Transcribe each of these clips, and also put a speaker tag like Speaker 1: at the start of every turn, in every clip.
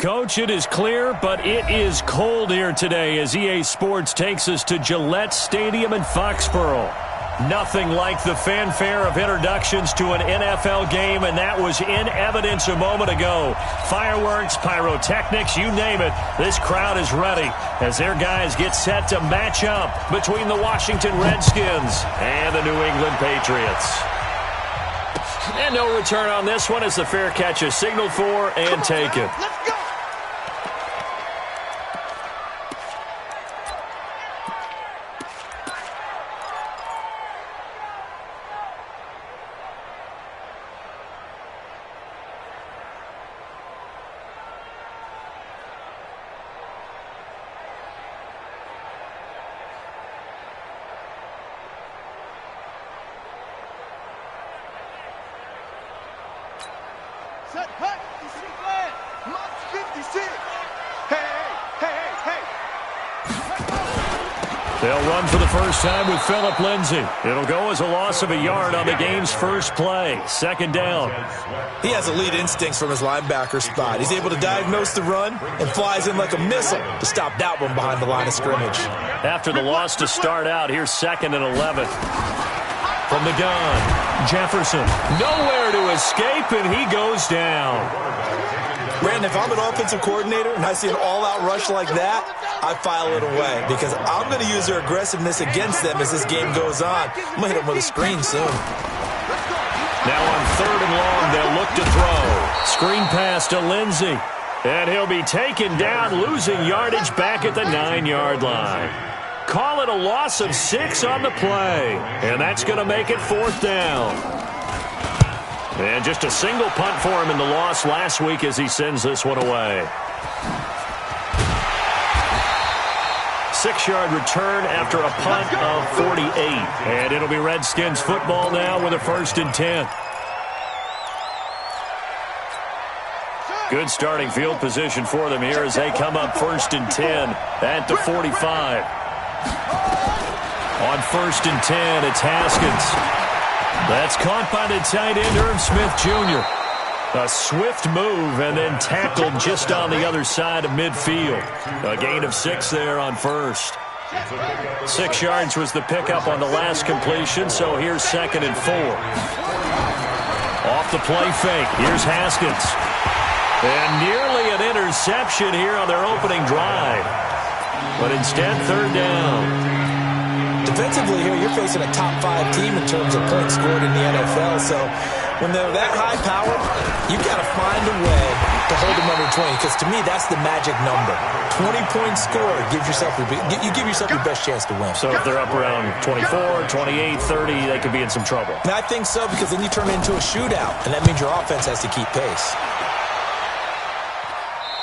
Speaker 1: Coach, it is clear, but it is cold here today as EA Sports takes us to Gillette Stadium in Foxborough. Nothing like the fanfare of introductions to an NFL game, and that was in evidence a moment ago. Fireworks, pyrotechnics, you name it. This crowd is ready as their guys get set to match up between the Washington Redskins and the New England Patriots. And no return on this one as the fair catch is signaled for and taken.
Speaker 2: Let's go! Set, hut, March 56. Hey.
Speaker 1: They'll run for the first time with Phillip Lindsay. It'll go as a loss of a yard on the game's first play. Second down.
Speaker 3: He has elite instincts from his linebacker spot. He's able to diagnose the run and flies in like a missile to stop that one behind the line of scrimmage.
Speaker 1: After the loss to start out, here's 2nd and 11. From the gun, Jefferson. Nowhere to escape, and he goes down.
Speaker 3: Brandon, if I'm an offensive coordinator and I see an all-out rush like that, I file it away because I'm going to use their aggressiveness against them as this game goes on. I'm going to hit them with a screen soon.
Speaker 1: Now on 3rd and long, they'll look to throw. Screen pass to Lindsay. And he'll be taken down, losing yardage back at the 9-yard line. Call it a loss of 6 on the play. And that's going to make it 4th down. And just a single punt for him in the loss last week as he sends this one away. 6-yard return after a punt of 48. And it'll be Redskins football now with a 1st and 10. Good starting field position for them here as they come up 1st and 10 at the 45. On 1st and 10, it's Haskins. That's caught by the tight end, Irv Smith Jr. A swift move and then tackled just on the other side of midfield. A gain of 6 there on 1st. 6 yards was the pickup on the last completion, so here's 2nd and 4. Off the play fake, here's Haskins. And nearly an interception here on their opening drive. But instead, 3rd down.
Speaker 3: Defensively here, you're facing a top-5 team in terms of points scored in the NFL. So when they're that high power, you've got to find a way to hold them under 20. Because to me, that's the magic number. 20 points scored gives yourself you give yourself your best chance to win.
Speaker 1: So if they're up around 24, 28, 30, they could be in some trouble.
Speaker 3: And I think so because then you turn it into a shootout, and that means your offense has to keep pace.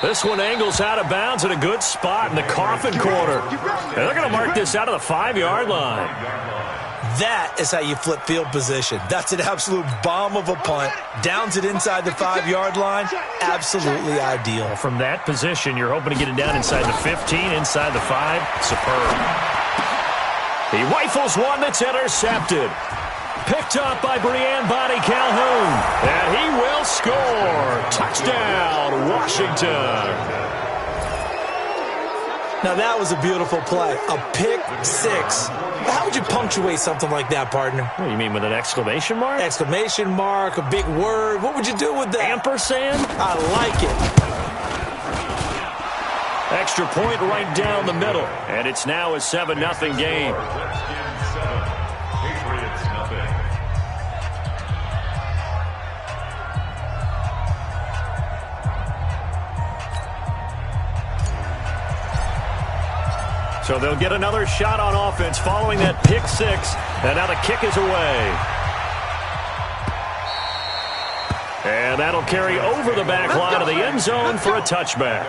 Speaker 1: This one angles out of bounds at a good spot in the coffin corner. And they're going to mark this out of the 5-yard line.
Speaker 3: That is how you flip field position. That's an absolute bomb of a punt. Downs it inside the 5-yard line. Absolutely ideal.
Speaker 1: From that position, you're hoping to get it down inside the 15, inside the 5. Superb. He rifles one that's intercepted. Picked up by Breanne Bonnie Calhoun. And he will score. Touchdown, Washington.
Speaker 3: Now that was a beautiful play. A pick 6. How would you punctuate something like that, partner?
Speaker 1: What do you mean, with an exclamation mark?
Speaker 3: Exclamation mark, a big word. What would you do with that?
Speaker 1: Ampersand?
Speaker 3: I like it.
Speaker 1: Extra point right down the middle. And it's now a 7-0 game. So they'll get another shot on offense following that pick 6. And now the kick is away. And that'll carry over the back line of the end zone for a touchback.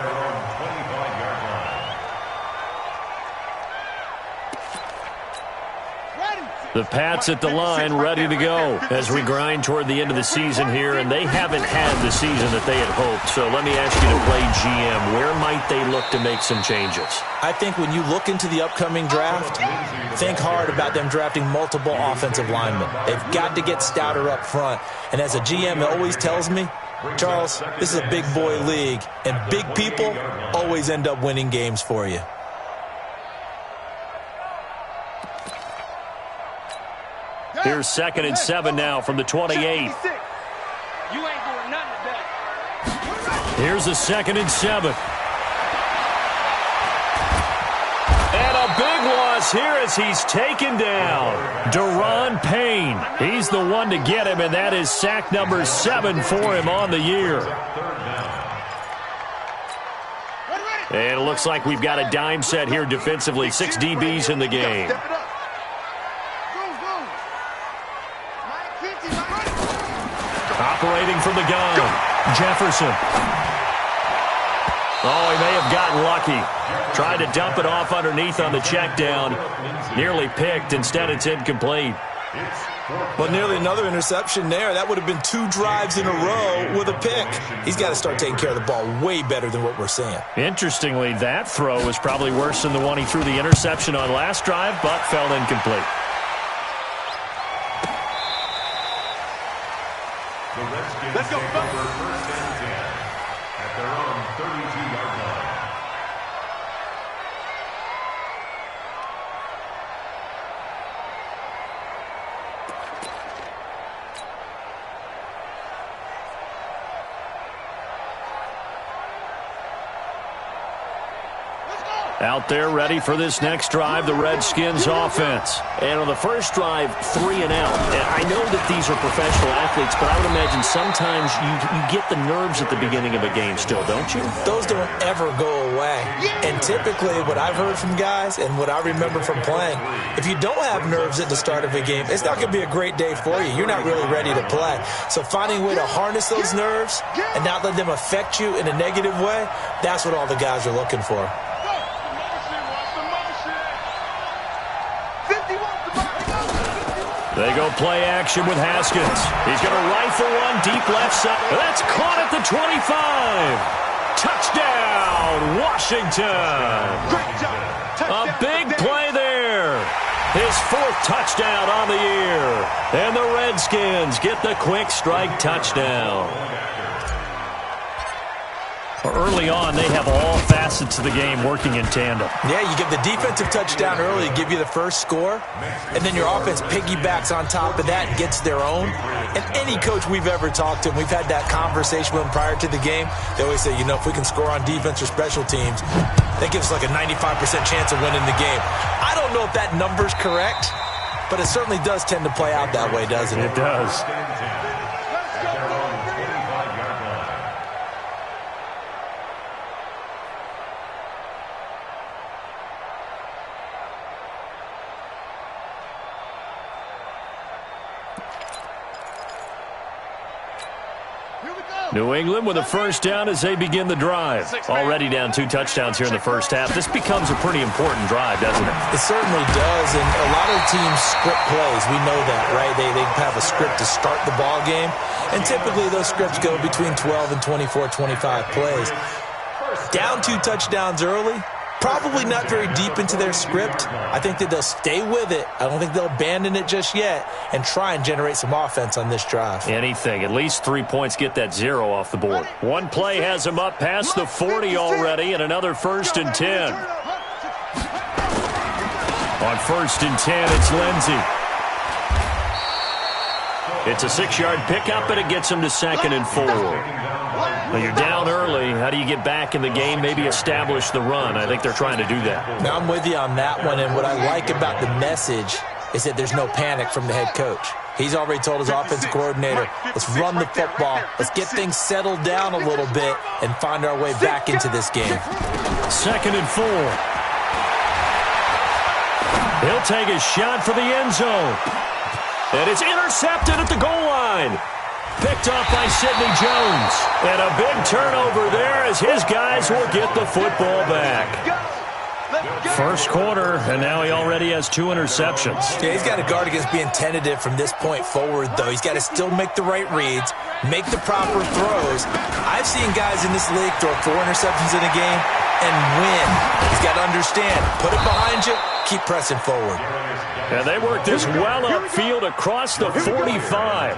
Speaker 1: The Pats at the line ready to go as we grind toward the end of the season here, and they haven't had the season that they had hoped. So let me ask you to play GM. Where might they look to make some changes?
Speaker 3: I think when you look into the upcoming draft, think hard about them drafting multiple offensive linemen. They've got to get stouter up front. And as a GM, it always tells me, Charles, this is a big boy league, and big people always end up winning games for you.
Speaker 1: Here's 2nd and 7 now from the 28.
Speaker 2: You ain't doing nothing today.
Speaker 1: Here's a 2nd and 7. And a big loss here as he's taken down. Deron Payne. He's the one to get him, and that is sack number 7 for him on the year. And it looks like we've got a dime set here defensively. 6 DBs in the game. Operating from the gun, Jefferson. Oh, he may have gotten lucky. Tried to dump it off underneath on the check down. Nearly picked. Instead, it's incomplete.
Speaker 3: Well, nearly another interception there. That would have been 2 drives in a row with a pick. He's got to start taking care of the ball way better than what we're seeing.
Speaker 1: Interestingly, that throw was probably worse than the one he threw the interception on last drive, but fell incomplete.
Speaker 2: Let's go.
Speaker 4: First and 10 at their own 32-yard line.
Speaker 1: Out there ready for this next drive, the Redskins offense.
Speaker 5: And on the first drive, 3 and out. And I know that these are professional athletes, but I would imagine sometimes you get the nerves at the beginning of a game still, don't you?
Speaker 3: Those don't ever go away. And typically what I've heard from guys and what I remember from playing, if you don't have nerves at the start of a game, it's not going to be a great day for you. You're not really ready to play. So finding a way to harness those nerves and not let them affect you in a negative way, that's what all the guys are looking for.
Speaker 1: They go play action with Haskins. He's going to rifle one deep left side. That's caught at the 25. Touchdown, Washington.
Speaker 2: Great job.
Speaker 1: A big play there. His 4th touchdown on the year. And the Redskins get the quick strike touchdown. Early on, they have all facets of the game working in tandem.
Speaker 3: Yeah, you get the defensive touchdown early, give you the first score, and then your offense piggybacks on top of that and gets their own. And any coach we've ever talked to, and we've had that conversation with them prior to the game, they always say, you know, if we can score on defense or special teams, that gives us like a 95% chance of winning the game. I don't know if that number's correct, but it certainly does tend to play out that way, doesn't it?
Speaker 1: It does. New England with a first down as they begin the drive. Already down 2 touchdowns here in the first half. This becomes a pretty important drive, doesn't it?
Speaker 3: It certainly does, and a lot of teams script plays. We know that, right? They have a script to start the ball game, and typically those scripts go between 12 and 24, 25 plays. Down 2 touchdowns early, probably not very deep into their script. I think that they'll stay with it. I don't think they'll abandon it just yet and try and generate some offense on this drive.
Speaker 1: Anything. At least 3 points get that 0 off the board. One play has them up past the 40 already, and another 1st and 10. On 1st and 10, it's Lindsey. It's a 6-yard pickup, and it gets them to 2nd and 4. Well, you're down early. How do you get back in the game, maybe establish the run? I think they're trying to do that.
Speaker 3: Now, I'm with you on that one, and what I like about the message is that there's no panic from the head coach. He's already told his offensive coordinator, let's run the football, let's get things settled down a little bit and find our way back into this game.
Speaker 1: 2nd and 4. He'll take a shot for the end zone. And it's intercepted at the goal line. Picked off by Sidney Jones. And a big turnover there as his guys will get the football back. First quarter, and now he already has 2 interceptions.
Speaker 3: Yeah, he's got to guard against being tentative from this point forward, though. He's got to still make the right reads, make the proper throws. I've seen guys in this league throw 4 interceptions in a game and win. He's got to understand, put it behind you, keep pressing forward.
Speaker 1: And they work this well upfield across the 45.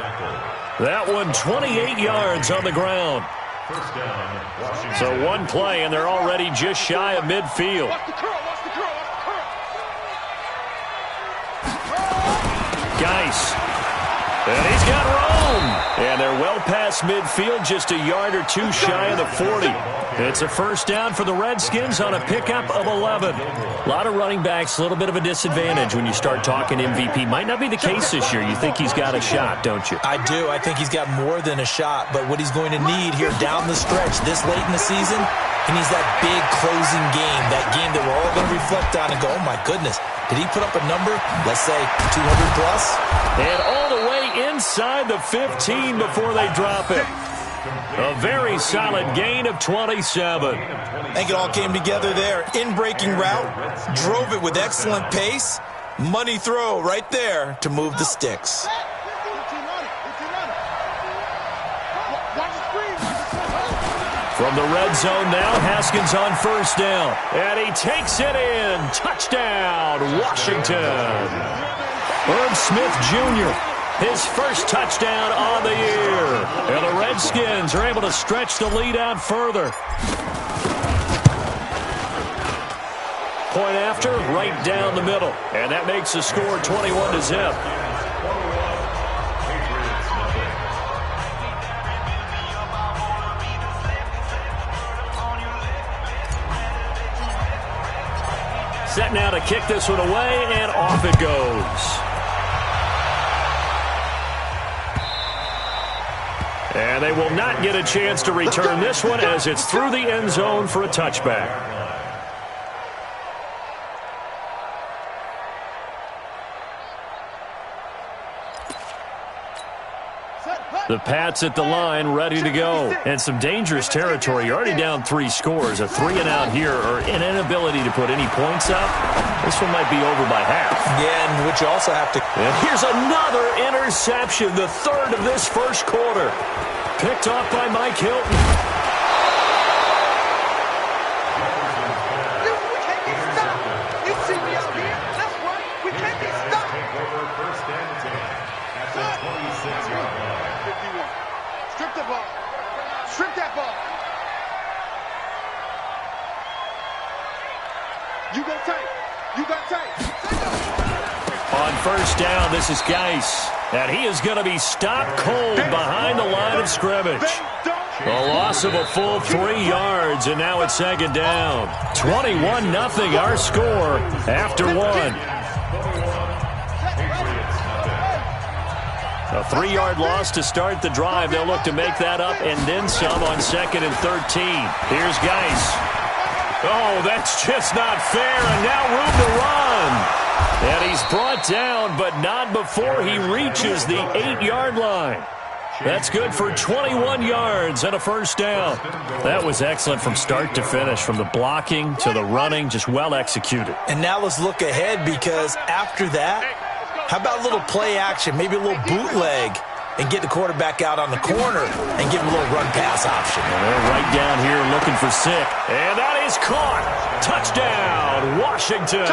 Speaker 1: That one 28 yards on the ground.
Speaker 4: First down, Washington.
Speaker 1: So one play, and they're already just shy of midfield.
Speaker 2: Watch the curl, watch the curl, watch the curl.
Speaker 1: Geis. And he's got room. And they're well past midfield, just a yard or two shy of the 40. It's a first down for the Redskins on a pickup of 11. A lot of running backs, a little bit of a disadvantage when you start talking MVP. Might not be the case this year. You think he's got a shot, don't you?
Speaker 3: I do. I think he's got more than a shot. But what he's going to need here down the stretch this late in the season, he needs that big closing game, that game that we're all going to reflect on and go, oh, my goodness, did he put up a number, let's say 200 plus?
Speaker 1: And all the way inside the 15 before they drop it. A very solid gain of 27.
Speaker 3: I think it all came together there. In-breaking route, drove it with excellent pace. Money throw right there to move the sticks.
Speaker 1: From the red zone now, Haskins on first down. And he takes it in. Touchdown, Washington. Herb Smith Jr., his first touchdown on the year. And the Redskins are able to stretch the lead out further. Point after, right down the middle. And that makes the score 21-0. Set now to kick this one away, and off it goes. And they will not get a chance to return this one as it's through the end zone for a touchback. The Pats at the line, ready to go. And some dangerous territory. You're already down 3 scores. A 3-and-out here, or an inability to put any points up. This one might be over by half.
Speaker 3: Yeah, and what you also have to...
Speaker 1: And here's another interception, the third of this first quarter. Picked off by Mike Hilton.
Speaker 2: We can't be stopped. You see me out here. That's right. We can't be stopped.
Speaker 4: Take over first and 10 at the 26-yard line.
Speaker 2: 51. Strip the ball. Strip that ball. You go tight. You got tight.
Speaker 1: On first down, this is Geis. And he is going to be stopped cold behind the line of scrimmage. A loss of a full 3 yards, and now it's second down. 21-0 our score after one. A 3-yard loss to start the drive. They'll look to make that up and then some on 2nd and 13. Here's Geis. Oh, that's just not fair, and now room to run. And he's brought down, but not before he reaches the 8-yard line. That's good for 21 yards and a first down. That was excellent from start to finish, from the blocking to the running, just well executed.
Speaker 3: And now let's look ahead, because after that, how about a little play action, maybe a little bootleg, and get the quarterback out on the corner and give him a little run-pass option.
Speaker 1: And they're right down here looking for Sick. And that is caught. Touchdown, Washington.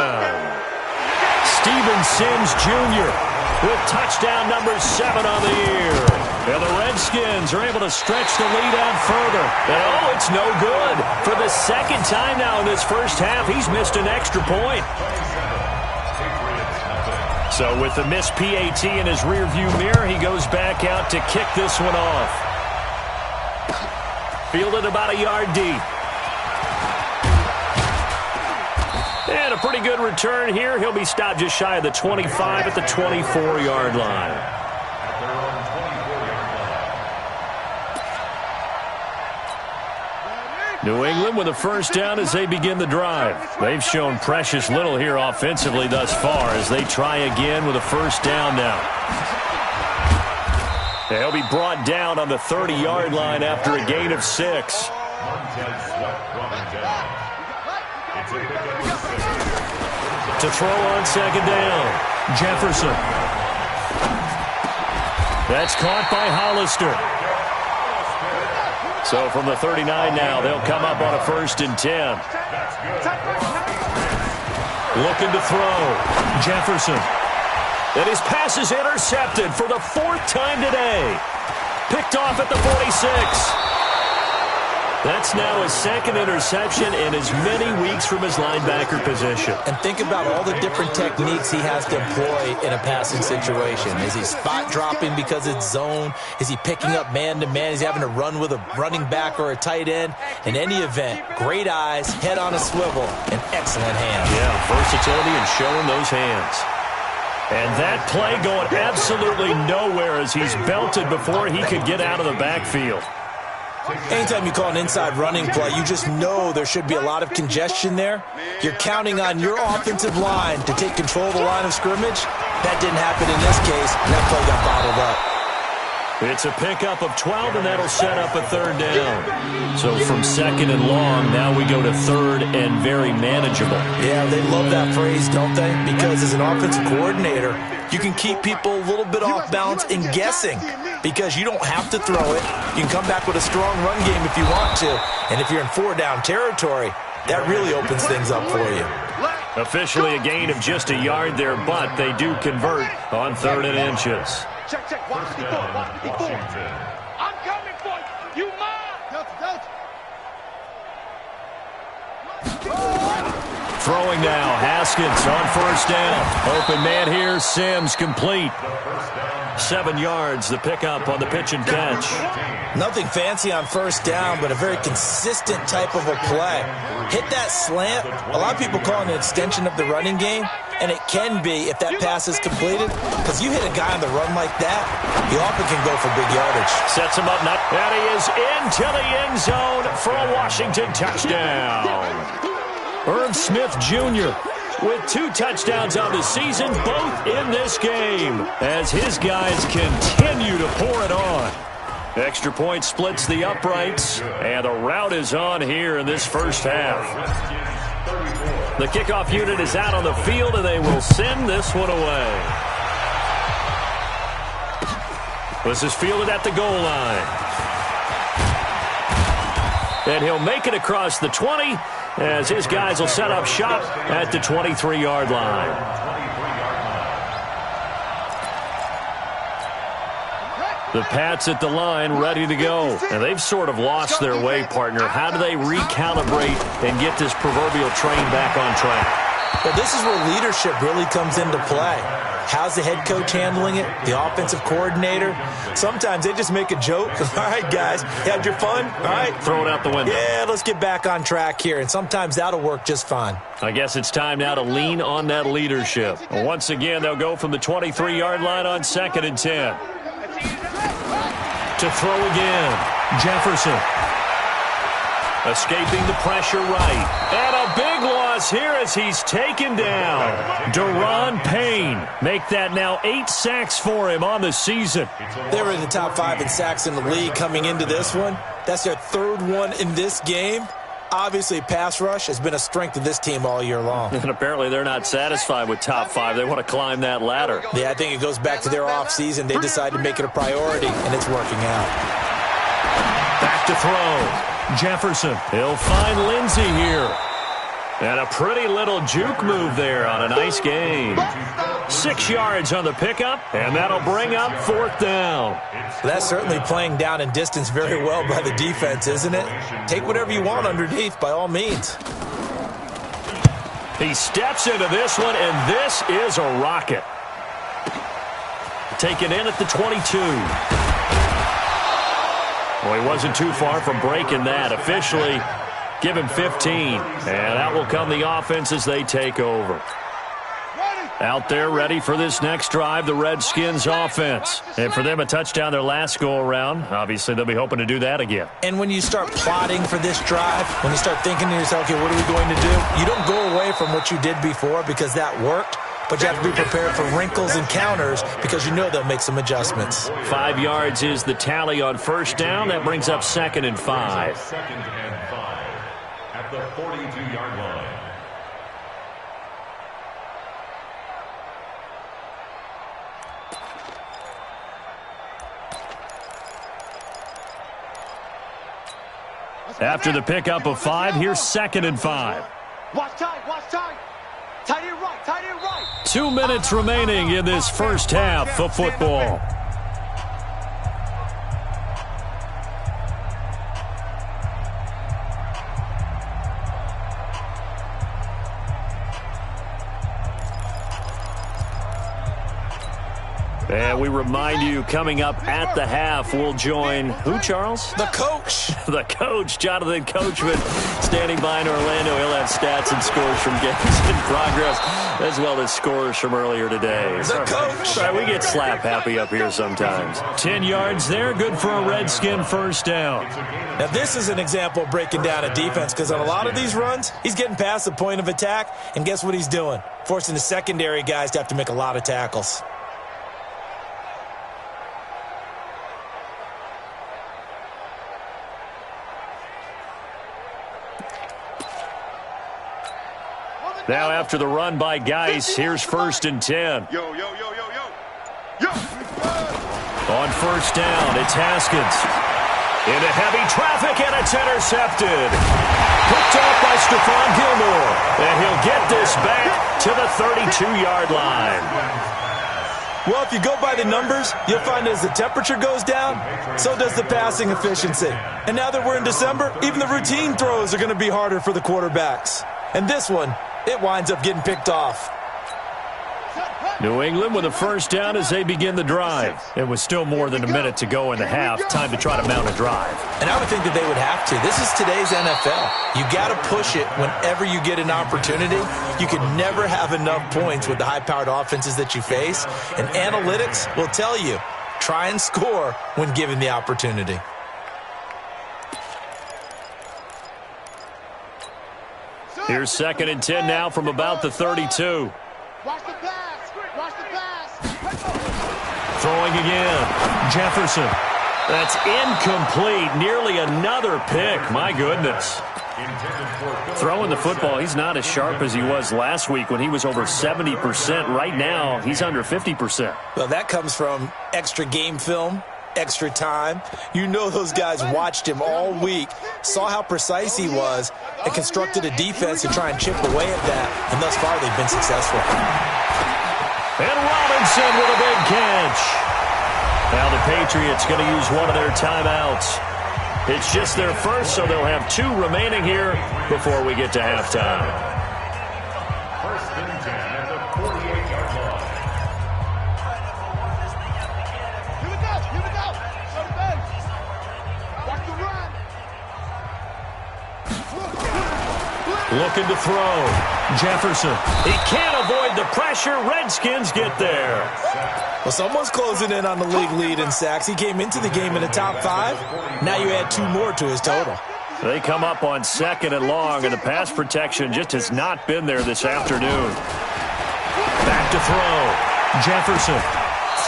Speaker 1: Steven Sims Jr. with touchdown number 7 on the year. And the Redskins are able to stretch the lead out further. And oh, it's no good. For the second time now in this first half, he's missed an extra point. So with the missed PAT in his rearview mirror, he goes back out to kick this one off. Fielded about a yard deep. And a pretty good return here. He'll be stopped just shy of the 25 at the 24-yard line. New England with a first down as they begin the drive. They've shown precious little here offensively thus far as they try again with a first down now. They'll be brought down on the 30-yard line after a gain of 6. To throw on second down, Jefferson. That's caught by Hollister. So from the 39 now, they'll come up on a 1st and 10. Looking to throw. Jefferson. And his pass is intercepted for the 4th time today. Picked off at the 46. That's now his 2nd interception in as many weeks from his linebacker position.
Speaker 3: And think about all the different techniques he has to employ in a passing situation. Is he spot dropping because it's zone? Is he picking up man-to-man? Is he having to run with a running back or a tight end? In any event, great eyes, head on a swivel, and excellent hands.
Speaker 1: Yeah, versatility and showing those hands. And that play going absolutely nowhere as he's belted before he could get out of the backfield.
Speaker 3: Anytime you call an inside running play, you just know there should be a lot of congestion there. You're counting on your offensive line to take control of the line of scrimmage. That didn't happen in this case, and that play got bottled up.
Speaker 1: It's a pickup of 12, and that'll set up a 3rd down. So from 2nd and long, now we go to 3rd and very manageable.
Speaker 3: Yeah, they love that phrase, don't they? Because as an offensive coordinator, you can keep people a little bit off balance and guessing because you don't have to throw it. You can come back with a strong run game if you want to. And if you're in 4-down territory, that really opens things up for you.
Speaker 1: Officially a gain of just a yard there, but they do convert on 3rd and inches.
Speaker 2: Check. Watch the ball. I'm coming for you. You mine.
Speaker 1: Throwing now, Haskins on 1st down. Open man here, Sims complete. 7 yards, the pickup on the pitch and catch.
Speaker 3: Nothing fancy on 1st down, but a very consistent type of a play. Hit that slant. A lot of people call it an extension of the running game, and it can be if that pass is completed, because you hit a guy on the run like that, he often can go for big yardage.
Speaker 1: Sets him up, and he is into the end zone for a Washington touchdown. Irv Smith Jr. with 2 touchdowns on the season, both in this game, as his guys continue to pour it on. Extra point splits the uprights, and the route is on here in this 1st half. The kickoff unit is out on the field, and they will send this one away. This is fielded at the goal line. And he'll make it across the 20, as his guys will set up shop at the 23-yard line. The Pats at the line, ready to go. And they've sort of lost their way, partner. How do they recalibrate and get this proverbial train back on track?
Speaker 3: Well, this is where leadership really comes into play. How's the head coach handling it? The offensive coordinator? Sometimes they just make a joke. All right, guys, you had your fun? All right.
Speaker 1: Throw it out the window.
Speaker 3: Yeah, let's get back on track here. And sometimes that'll work just fine.
Speaker 1: I guess it's time now to lean on that leadership. Once again, they'll go from the 23-yard line on 2nd and 10. To throw again, Jefferson. Escaping the pressure right. And a big loss here as he's taken down. Deron Payne. Make that now 8 sacks for him on the season.
Speaker 3: They were in the top 5 in sacks in the league coming into this one. That's their 3rd one in this game. Obviously, pass rush has been a strength of this team all year long.
Speaker 1: And apparently they're not satisfied with top 5. They want to climb that ladder.
Speaker 3: Yeah, I think it goes back to their offseason. They decided to make it a priority, and it's working out.
Speaker 1: Back to throw. Jefferson. He'll find Lindsey here. And a pretty little juke move there on a nice game. 6 yards on the pickup, and that'll bring up 4th down.
Speaker 3: Well, that's certainly playing down and distance very well by the defense, isn't it? Take whatever you want underneath, by all means.
Speaker 1: He steps into this one, and this is a rocket. Taken in at the 22. Well, he wasn't too far from breaking that. Officially, give him 15. And out will come the offense as they take over. Out there ready for this next drive, the Redskins offense. And for them, a touchdown their last go-around. Obviously, they'll be hoping to do that again.
Speaker 3: And when you start plotting for this drive, when you start thinking to yourself, okay, what are we going to do? You don't go away from what you did before because that worked. But you have to be prepared for wrinkles and counters because you know they'll make some adjustments.
Speaker 1: 5 yards is the tally on 1st down. That brings up 2nd and 5.
Speaker 4: 2nd and 5 at the 42-yard line.
Speaker 1: After the pickup of 5, here's 2nd and 5.
Speaker 2: Watch tight, watch tight. Tight end right, tight end right.
Speaker 1: 2 minutes remaining in this first half of football. And we remind you, coming up at the half, we'll join who, Charles?
Speaker 3: The coach.
Speaker 1: The coach, Jonathan Coachman, standing by in Orlando. He'll have stats and scores from games in progress, as well as scores from earlier today.
Speaker 3: The coach.
Speaker 1: Sorry, we get slap happy up here sometimes. 10 yards there, good for a Redskin first down.
Speaker 3: Now, this is an example of breaking down a defense, because on a lot of these runs, he's getting past the point of attack, and guess what he's doing? Forcing the secondary guys to have to make a lot of tackles.
Speaker 1: Now after the run by Geis, here's 1st and 10.
Speaker 2: Yo.
Speaker 1: On first down, it's Haskins. Into heavy traffic, and it's intercepted. Picked off by Stephon Gilmore. And he'll get this back to the 32-yard line.
Speaker 3: Well, if you go by the numbers, you'll find as the temperature goes down, so does the passing efficiency. And now that we're in December, even the routine throws are going to be harder for the quarterbacks. And this one, it winds up getting picked off.
Speaker 1: New England with a first down as they begin the drive. It was still more than a minute to go in the half. Time to try to mount a drive.
Speaker 3: And I would think that they would have to. This is today's NFL. You got to push it whenever you get an opportunity. You can never have enough points with the high-powered offenses that you face. And analytics will tell you, try and score when given the opportunity.
Speaker 1: Here's 2nd and 10 now from about the 32.
Speaker 2: Watch the pass.
Speaker 1: Throwing again. Jefferson. That's incomplete. Nearly another pick. My goodness. Throwing the football, he's not as sharp as he was last week when he was over 70%. Right now, he's under 50%.
Speaker 3: Well, that comes from extra game film, extra time. You know those guys watched him all week, saw how precise he was, and constructed a defense to try and chip away at that. And thus far, they've been successful.
Speaker 1: And Robinson with a big catch. Now the Patriots going to use one of their timeouts. It's just their first, so they'll have 2 remaining here before we get to halftime.
Speaker 4: 1st and 10 at the 48-yard line.
Speaker 2: Here we go. Show the base. Watch the run.
Speaker 1: Looking to throw. Jefferson. He can't avoid the pressure. Redskins get there.
Speaker 3: Well, someone's closing in on the league lead in sacks. He came into the game in the top 5. Now you add 2 more to his total.
Speaker 1: They come up on 2nd and long, and the pass protection just has not been there this afternoon. Back to throw. Jefferson.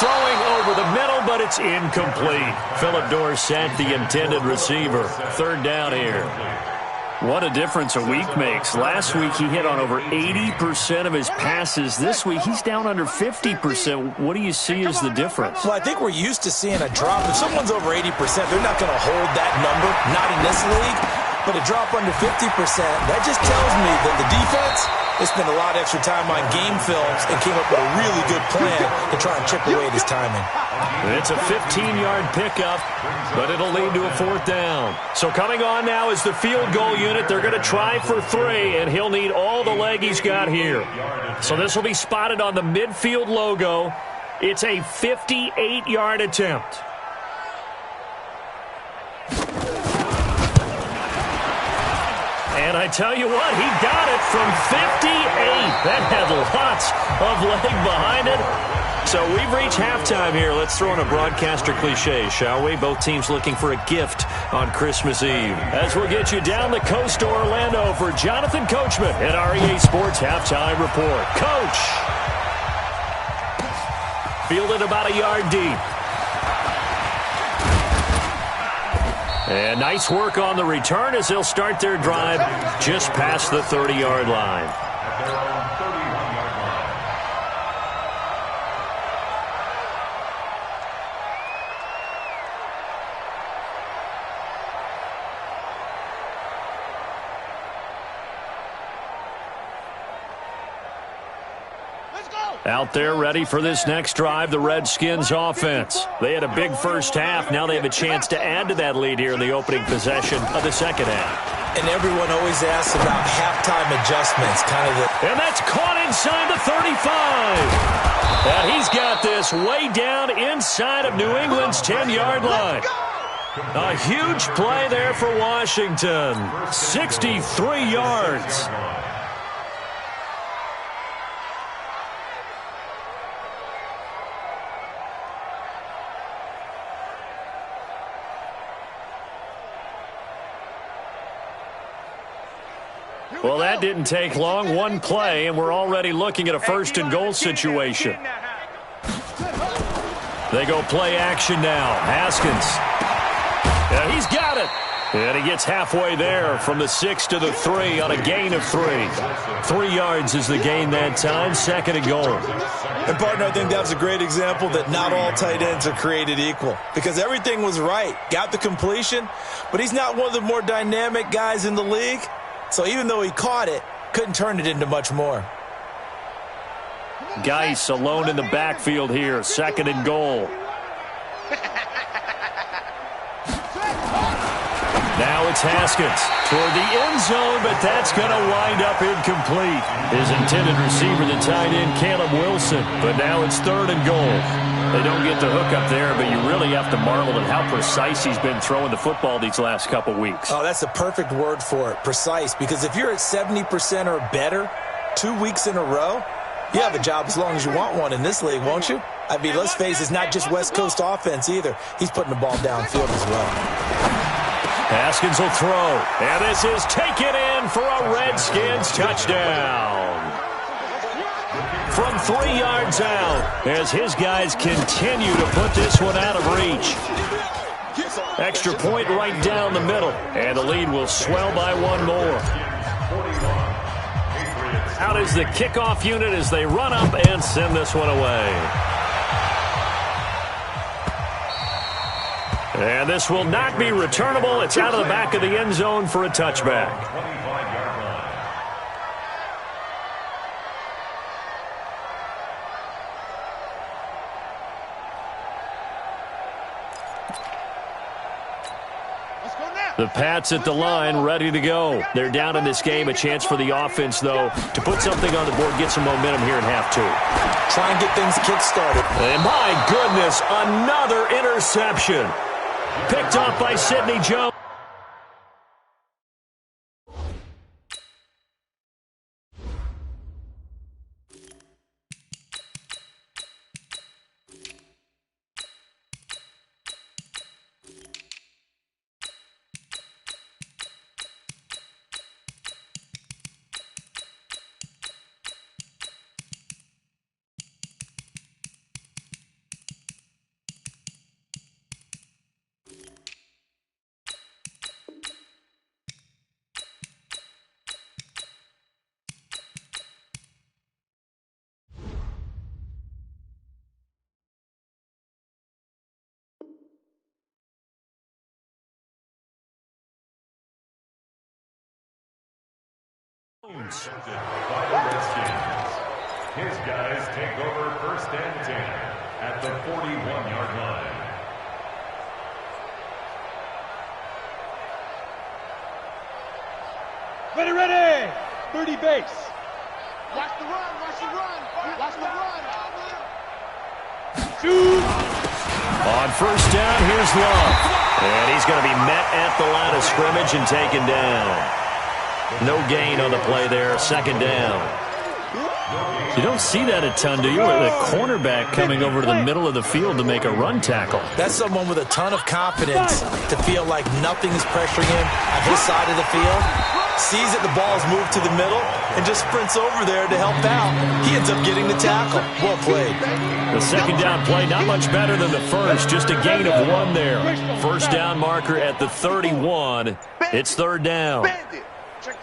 Speaker 1: Throwing over the middle, but it's incomplete. Philip Dorsett, the intended receiver. 3rd down here. What a difference a week makes. Last week, he hit on over 80% of his passes. This week, he's down under 50%. What do you see as the difference?
Speaker 3: Well, I think we're used to seeing a drop. If someone's over 80%, they're not going to hold that number, not in this league. But a drop under 50%, that just tells me that the defense, they spent a lot of extra time on game films and came up with a really good plan to try and chip away at his timing.
Speaker 1: It's a 15-yard pickup, but it'll lead to a 4th down. So coming on now is the field goal unit. They're going to try for 3, and he'll need all the leg he's got here. So this will be spotted on the midfield logo. It's a 58-yard attempt. And I tell you what, he got it from 58. That had lots of leg behind it. So we've reached halftime here. Let's throw in a broadcaster cliche, shall we? Both teams looking for a gift on Christmas Eve. As we'll get you down the coast to Orlando for Jonathan Coachman at our EA Sports Halftime Report. Coach! Fielded about a yard deep. And nice work on the return as they'll start their drive just past the 30-yard line.
Speaker 4: At their own 31-yard line.
Speaker 2: Let's
Speaker 1: Out there ready for this next drive, the Redskins offense. They had a big first half. Now they have a chance to add to that lead here in the opening possession of the second half.
Speaker 3: And everyone always asks about halftime adjustments,
Speaker 1: And that's caught inside the 35. And he's got this way down inside of New England's 10-yard line. A huge play there for Washington. 63 yards. Well, that didn't take long. One play, and we're already looking at a first-and-goal situation. They go play action now. Haskins. Yeah, he's got it. And he gets halfway there from the 6 to the 3 on a gain of 3. 3 yards is the gain that time, second and goal.
Speaker 3: And, partner, I think that was a great example that not all tight ends are created equal. Because everything was right. Got the completion, but he's not one of the more dynamic guys in the league. So even though he caught it, couldn't turn it into much more.
Speaker 1: Geis alone in the backfield here, second and goal. Now it's Haskins toward the end zone, but that's going to wind up incomplete. His intended receiver, the tight end, Caleb Wilson. But now it's third and goal. They don't get the hook up there, but you really have to marvel at how precise he's been throwing the football these last couple weeks.
Speaker 3: Oh, that's a perfect word for it, precise. Because if you're at 70% or better 2 weeks in a row, you have a job as long as you want one in this league, won't you? I mean, let's face it, it's not just West Coast offense either. He's putting the ball downfield as well.
Speaker 1: Haskins will throw, and this is taken in for a Redskins touchdown. From 3 yards out, as his guys continue to put this one out of reach. Extra point right down the middle, and the lead will swell by one more. Out is the kickoff unit as they run up and send this one away. And this will not be returnable. It's out of the back of the end zone for a touchback. The Pats at the line, ready to go. They're down in this game. A chance for the offense, though, to put something on the board, get some momentum here in half two.
Speaker 3: Try and get things kick-started.
Speaker 1: And my goodness, another interception. Picked off by Sidney Jones.
Speaker 4: By the Redskins. His guys take over first and 10 at the 41-yard line.
Speaker 2: Ready! 30 base. Watch the run, watch the run, watch the run. Shoot!
Speaker 1: On first down, here's Love. And he's going to be met at the line of scrimmage and taken down. No gain on the play there, second down. You don't see that a ton, do you? The cornerback coming over to the middle of the field to make a run tackle.
Speaker 3: That's someone with a ton of confidence to feel like nothing is pressuring him on his side of the field. Sees that the ball's moved to the middle and just sprints over there to help out. He ends up getting the tackle. Well played.
Speaker 1: The second down play, not much better than the first. Just a gain of 1 there. First down marker at the 31. It's third down.
Speaker 2: Check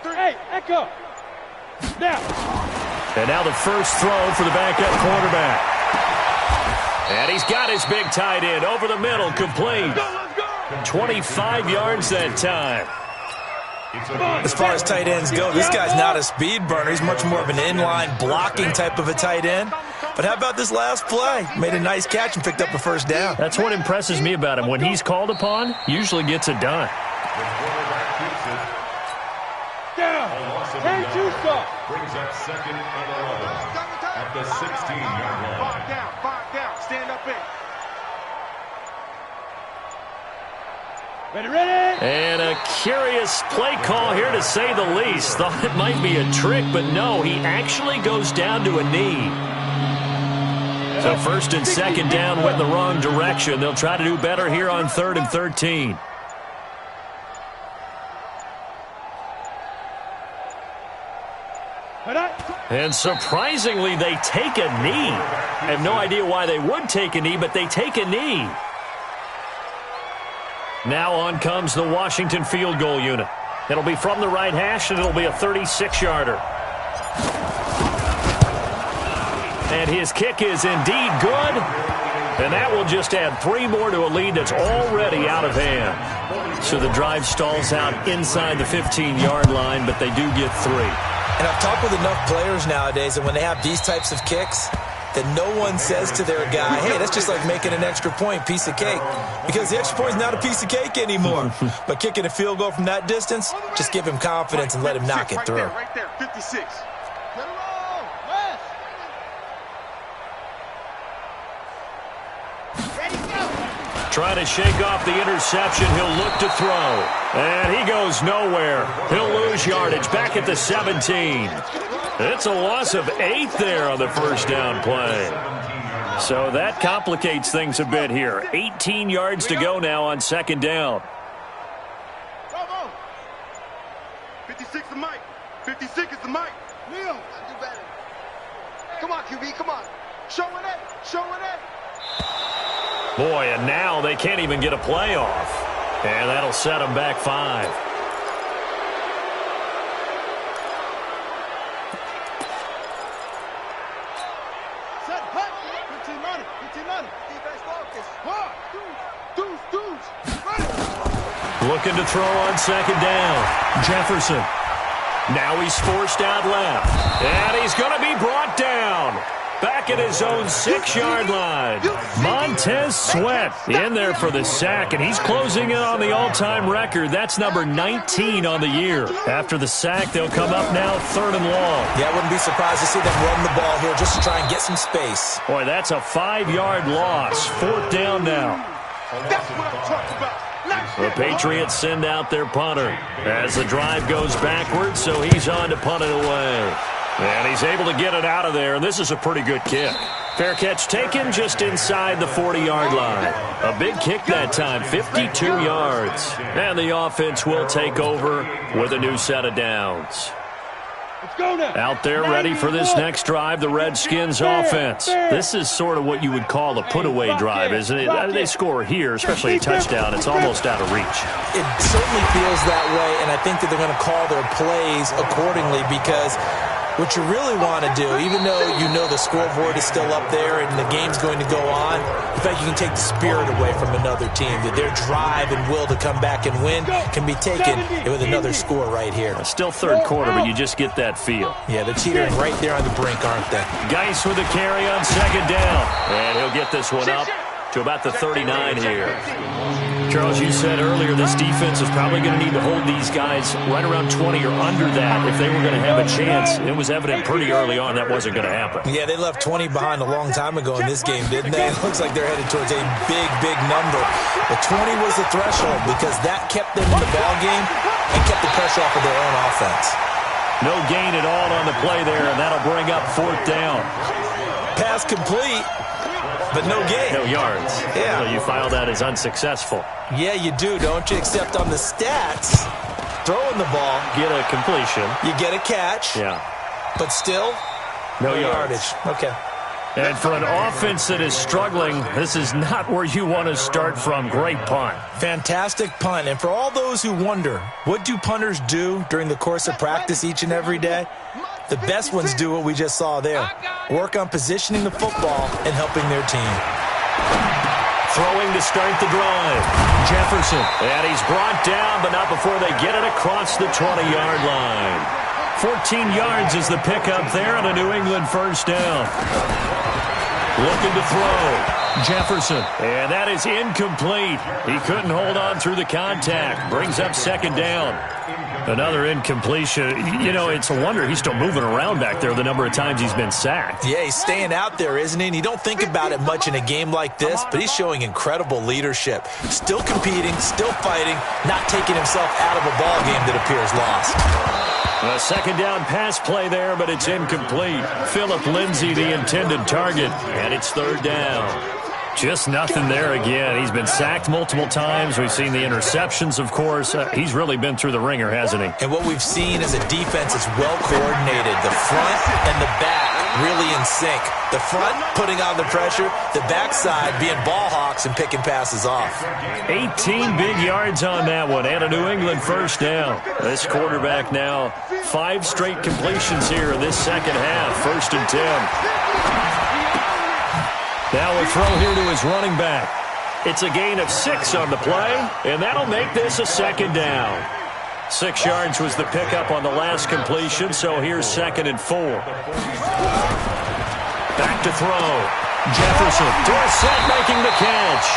Speaker 2: three. Hey, Echo. Now.
Speaker 1: And now the first throw for the backup quarterback. And he's got his big tight end over the middle, complete. 25 yards that time.
Speaker 3: As far as tight ends go, this guy's not a speed burner. He's much more of an inline blocking type of a tight end. But how about this last play? Made a nice catch and picked up a first down.
Speaker 1: That's what impresses me about him. When he's called upon, usually gets it done.
Speaker 2: Down. Hey, Tucson.
Speaker 4: Brings up 2nd and 11 at the 16-yard line.
Speaker 2: Five down. Stand up in. Ready.
Speaker 1: And a curious play call here, to say the least. Thought it might be a trick, but no, he actually goes down to a knee. So 1st and 2nd down went in the wrong direction. They'll try to do better here on 3rd and 13. And surprisingly, they take a knee. I have no idea why they would take a knee, but they take a knee. Now on comes the Washington field goal unit. It'll be from the right hash, and it'll be a 36-yarder. And his kick is indeed good. And that will just add 3 more to a lead that's already out of hand. So the drive stalls out inside the 15-yard line, but they do get 3.
Speaker 3: And I've talked with enough players nowadays, and when they have these types of kicks, that no one says to their guy, hey, that's just like making an extra point, piece of cake. Because the extra point is not a piece of cake anymore. But kicking a field goal from that distance, just give him confidence and let him knock it through.
Speaker 2: Right there, 56.
Speaker 1: Trying to shake off the interception. He'll look to throw. And he goes nowhere. He'll lose yardage back at the 17. It's a loss of 8 there on the first down play. So that complicates things a bit here. 18 yards to go now on 2nd down.
Speaker 2: 56 the mic. 56 is the mic. Neil, do better. Come on, QB, come on. Showing it.
Speaker 1: Boy, and now they can't even get a play off. And that'll set them back 5.
Speaker 2: Set, hut. 15-money. Defense focus. Deuce.
Speaker 1: Looking to throw on 2nd down. Jefferson. Now he's forced out left. And he's going to be brought down. Back at his own 6-yard line. Montez Sweat in there for the sack, and he's closing in on the all-time record. That's number 19 on the year. After the sack, they'll come up now 3rd and long.
Speaker 3: Yeah, I wouldn't be surprised to see them run the ball here just to try and get some space.
Speaker 1: Boy, that's a 5-yard loss. 4th down now.
Speaker 2: That's what I'm talking about.
Speaker 1: The Patriots send out their punter as the drive goes backwards, so he's on to punt it away. And he's able to get it out of there, and this is a pretty good kick. Fair catch taken just inside the 40-yard line. A big kick that time, 52 yards. And the offense will take over with a new set of downs. Out there ready for this next drive, the Redskins offense. This is sort of what you would call a put-away drive, isn't it? They score here, especially a touchdown. It's almost out of reach.
Speaker 3: It certainly feels that way, and I think that they're going to call their plays accordingly, because what you really want to do, even though you know the scoreboard is still up there and the game's going to go on, in fact, you can take the spirit away from another team, that their drive and will to come back and win can be taken with another score right here.
Speaker 1: Still 3rd quarter, but you just get that feel.
Speaker 3: Yeah, they're teetering right there on the brink, aren't they?
Speaker 1: Geis with a carry on 2nd down. And he'll get this one up to about the 39 here. Charles, you said earlier this defense is probably going to need to hold these guys right around 20 or under that if they were going to have a chance. It was evident pretty early on that wasn't going to happen.
Speaker 3: Yeah, they left 20 behind a long time ago in this game, didn't they? It looks like they're headed towards a big, big number. But 20 was the threshold because that kept them in the ballgame and kept the pressure off of their own offense.
Speaker 1: No gain at all on the play there, and that'll bring up 4th down.
Speaker 3: Pass complete, but no gain.
Speaker 1: No yards.
Speaker 3: Yeah.
Speaker 1: So you file that as unsuccessful.
Speaker 3: Yeah, you do, don't you? Except on the stats, throwing the ball,
Speaker 1: Get a completion.
Speaker 3: you get a catch,
Speaker 1: Yeah.
Speaker 3: but still,
Speaker 1: No
Speaker 3: yardage. Okay.
Speaker 1: And for an offense that is struggling, this is not where you want to start from. Great punt.
Speaker 3: Fantastic punt. And for all those who wonder, what do punters do during the course of practice each and every day? The best ones do what we just saw there. Work on positioning the football and helping their team.
Speaker 1: Throwing to start the drive. Jefferson. And he's brought down, but not before they get it across the 20-yard line. 14 yards is the pickup there on a New England first down. Looking to throw. Jefferson. And that is incomplete. He couldn't hold on through the contact. Brings up second down. Another incompletion. You know, it's a wonder he's still moving around back there the number of times he's been sacked.
Speaker 3: Yeah, he's staying out there, isn't he? And you don't think about it much in a game like this, but he's showing incredible leadership. Still competing, still fighting, not taking himself out of a ball game that appears lost.
Speaker 1: A second down pass play there, but it's incomplete. Phillip Lindsay, the intended target, and it's third down. Just nothing there again. He's been sacked multiple times. We've seen the interceptions, of course. He's really been through the ringer, hasn't he?
Speaker 3: And what we've seen is a defense that's well coordinated. The front and the back really in sync. The front putting on the pressure, the backside being ball hawks and picking passes off.
Speaker 1: 18 big yards on that one, and a New England first down. This quarterback now 5 straight completions here in this second half. 1st and 10. Now a throw here to his running back. It's a gain of 6 on the play, and that'll make this a second down. 6 yards was the pickup on the last completion, so here's 2nd and 4. Back to throw. Jefferson, Dorsett making the catch.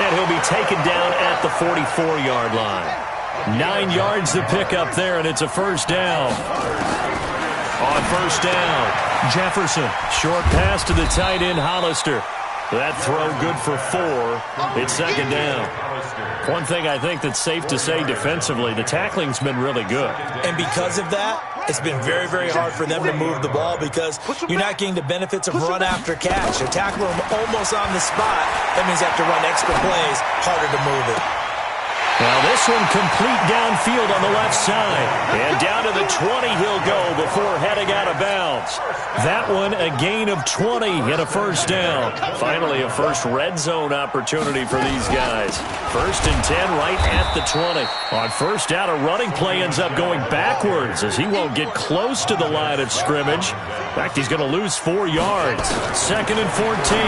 Speaker 1: And he'll be taken down at the 44-yard line. 9 yards the pickup there, and it's a first down. On first down, Jefferson. Short pass to the tight end, Hollister. That throw good for 4. It's second down. One thing I think that's safe to say defensively, the tackling's been really good.
Speaker 3: And because of that, it's been very, very hard for them to move the ball because you're not getting the benefits of run after catch. They're tackling them almost on the spot. That means they have to run extra plays, harder to move it.
Speaker 1: Now this one complete downfield on the left side. And down to the 20 he'll go before heading out of bounds. That one a gain of 20 and a first down. Finally a first red zone opportunity for these guys. 1st and 10 right at the 20. On first down, a running play ends up going backwards as he won't get close to the line of scrimmage. In fact, he's going to lose 4 yards. 2nd and 14.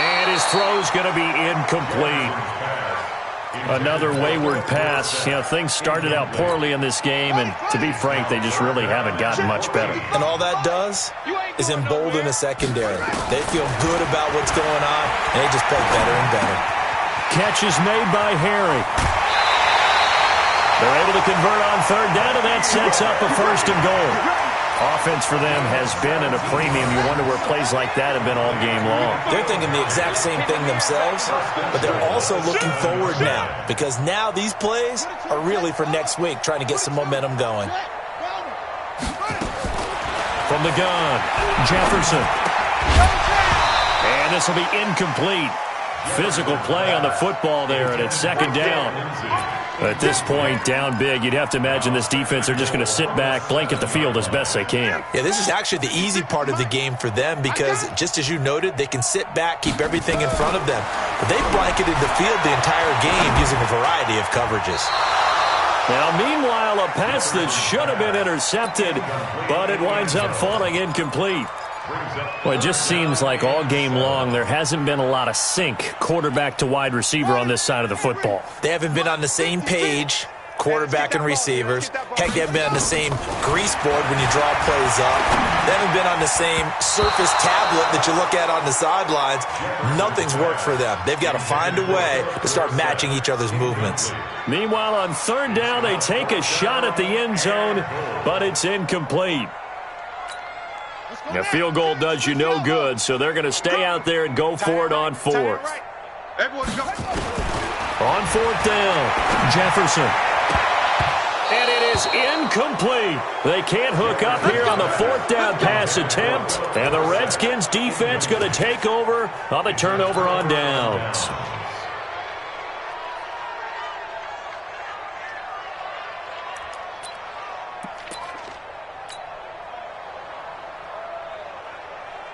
Speaker 1: And his throw's going to be incomplete. Another wayward pass. You know, things started out poorly in this game, and to be frank, they just really haven't gotten much better.
Speaker 3: And all that does is embolden a secondary. They feel good about what's going on, and they just play better and better.
Speaker 1: Catch is made by Harry. They're able to convert on third down, and that sets up a 1st and goal. Offense for them has been at a premium. You wonder where plays like that have been all game long.
Speaker 3: They're thinking the exact same thing themselves, but they're also looking forward now because now these plays are really for next week, trying to get some momentum going.
Speaker 1: From the gun, Jefferson. And this will be incomplete. Physical play on the football there, and it's second down. At this point, down big, you'd have to imagine this defense are just going to sit back, blanket the field as best they can.
Speaker 3: Yeah, this is actually the easy part of the game for them because, just as you noted, they can sit back, keep everything in front of them. But they've blanketed the field the entire game using a variety of coverages.
Speaker 1: Now, meanwhile, a pass that should have been intercepted, but it winds up falling incomplete. Well, it just seems like all game long there hasn't been a lot of sync quarterback to wide receiver on this side of the football.
Speaker 3: They haven't been on the same page, quarterback and receivers. Heck, they haven't been on the same grease board when you draw plays up. They haven't been on the same surface tablet that you look at on the sidelines. Nothing's worked for them. They've got to find a way to start matching each other's movements.
Speaker 1: Meanwhile, on third down, they take a shot at the end zone, but it's incomplete. A field goal does you no good, so they're going to stay out there and go for it on 4th. On 4th down, Jefferson. And it is incomplete. They can't hook up here on the 4th down pass attempt, and the Redskins defense going to take over on the turnover on downs.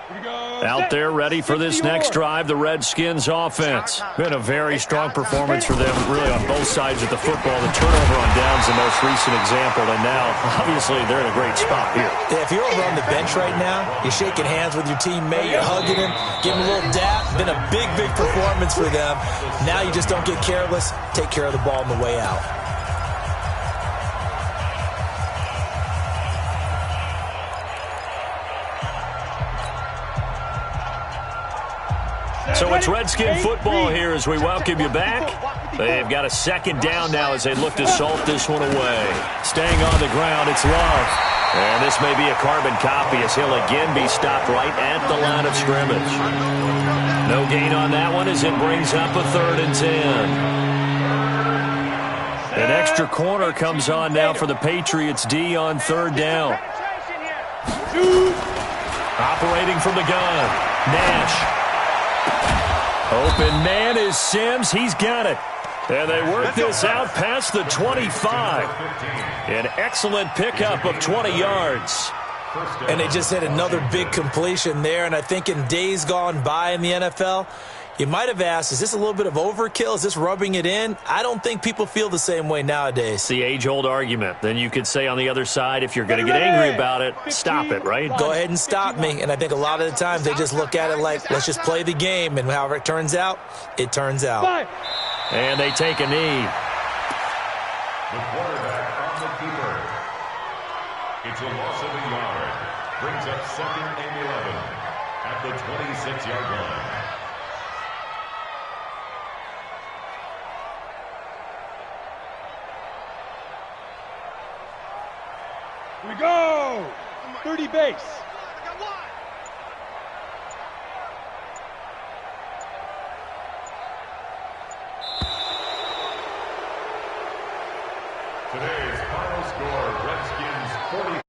Speaker 1: Out there ready for this next drive, the Redskins offense. Been a very strong performance for them, really on both sides of the football. The turnover on downs the most recent example, and now, obviously, they're in a great spot here.
Speaker 3: Yeah, if you're over on the bench right now, you're shaking hands with your teammate, you're hugging him, giving him a little dap. Been a big, big performance for them. Now you just don't get careless. Take care of the ball on the way out.
Speaker 1: So it's Redskin football here as we welcome you back. They've got a second down now as they look to salt this one away. Staying on the ground, it's Love. And this may be a carbon copy as he'll again be stopped right at the line of scrimmage. No gain on that one as it brings up a 3rd and 10. An extra corner comes on now for the Patriots D on 3rd down. Operating from the gun, Nash. Open man is Sims. He's got it. And they work this out past the 25. An excellent pickup of 20 yards.
Speaker 3: And they just had another big completion there. And I think in days gone by in the NFL, you might have asked, is this a little bit of overkill? Is this rubbing it in? I don't think people feel the same way nowadays.
Speaker 1: It's the age-old argument. Then you could say on the other side, if you're going to get angry about it, stop it, right?
Speaker 3: Go ahead and stop me. And I think a lot of the times they just look at it like, let's just play the game. And however it turns out, it turns out.
Speaker 1: And they take a knee.
Speaker 4: The quarterback on the keeper. It's a loss of a yard. Brings up 2nd and 11 at the 26-yard line.
Speaker 2: We go! 30 base.
Speaker 4: Today's final score, Redskins 40.